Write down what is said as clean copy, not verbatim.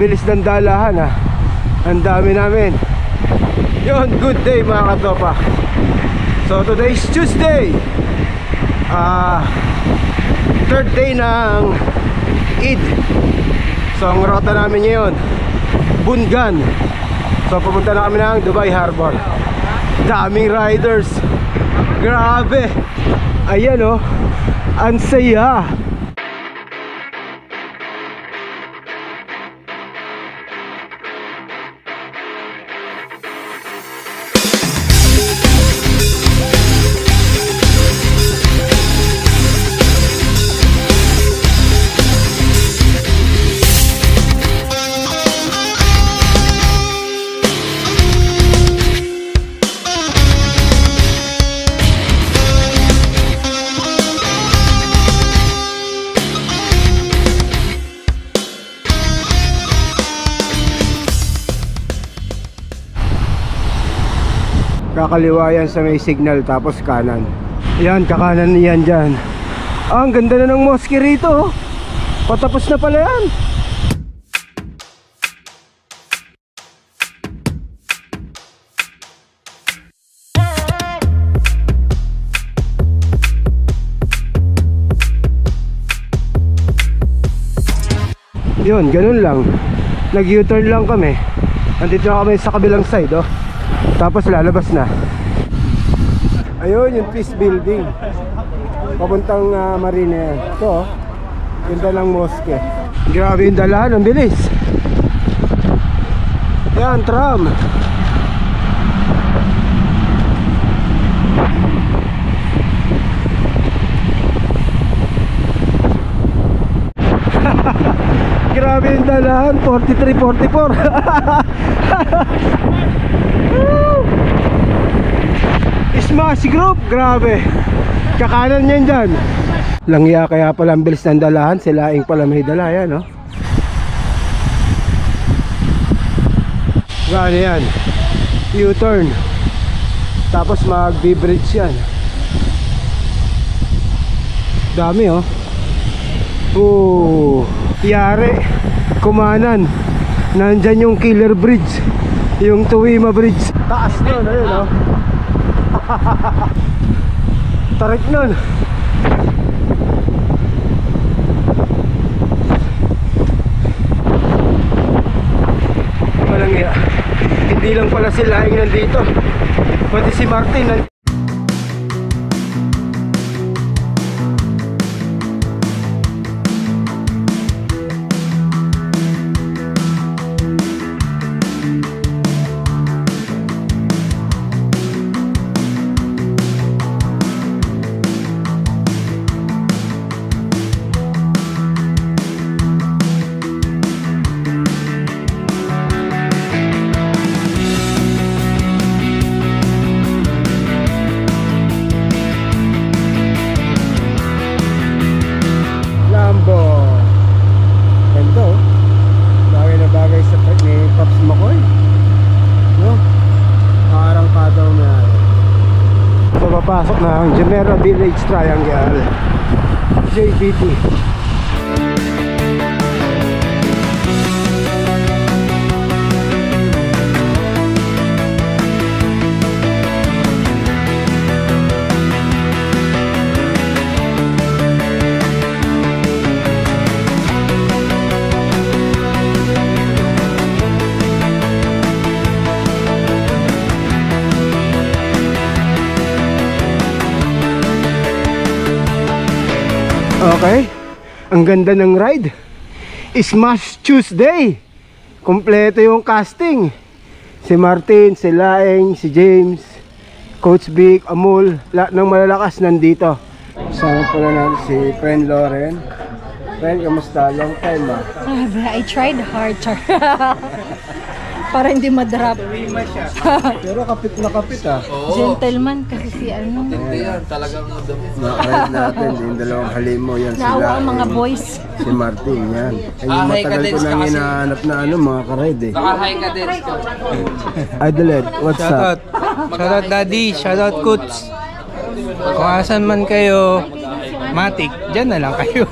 bilis ng dalahan ha. Ang dami namin. Yun, good day mga katropa. So today is Tuesday, third day ng Eid. So ang rota namin ngayon, Bungan. So pupunta na kami ng Dubai Harbor. Daming riders. Grabe. Ayan oh, ang saya. Kakaliwa yan sa may signal, tapos kanan. Yan, kakanan yan dyan. Ang ganda na ng mosque rito. Patapos na pala yan. Yun, ganun lang. Nag-U-turn lang kami. Nandito na kami sa kabilang side oh. Tapos lalabas na. Ayun yung Peace Building, papuntang Marina yan. Ito, ganda ng mosque. Grabe yung dalahan, ang bilis. Yan, tram. Grabe yung dalahan, 43-44. Smash Group, grabe. Kakanan yan dyan. Langya kaya pala ang bilis ng dalahan. Silaing pala may dala yan, no? Gano yan, U-turn, tapos mag-bridge yan. Dami oh. Yari, kumanan. Nandyan yung Killer Bridge, yung Tuwima Bridge. Taas nun, ayun oh. Tarik nun. Walang iya. Hindi lang pala sila yung nandito, pati si Martin nandito. Pasok na ang Jumeirah Village Triangle, JBT. Okay, ang ganda ng ride. Smash Tuesday. Kompleto yung casting. Si Martin, si Laeng, si James, Coach Vic, Amul, lahat ng malalakas nandito. Sama pala natin si friend Lauren. Friend, kamusta? Long time ba? I tried hard. Para hindi madrap. Pero kapit na kapit ah. Gentleman kasi si ano. Hindi yan, talagang Nakaride natin, yung dalawang halimo yan sila. Naawa ang mga boys. Si Martin yan. Ay, yung matagal ko nang hinahanap na ano, mga karide eh. naka-high ka din. Idolette, what's up? Shoutout daddy, shoutout Kuts. Kung asan man kayo, Matik, dyan na lang kayo.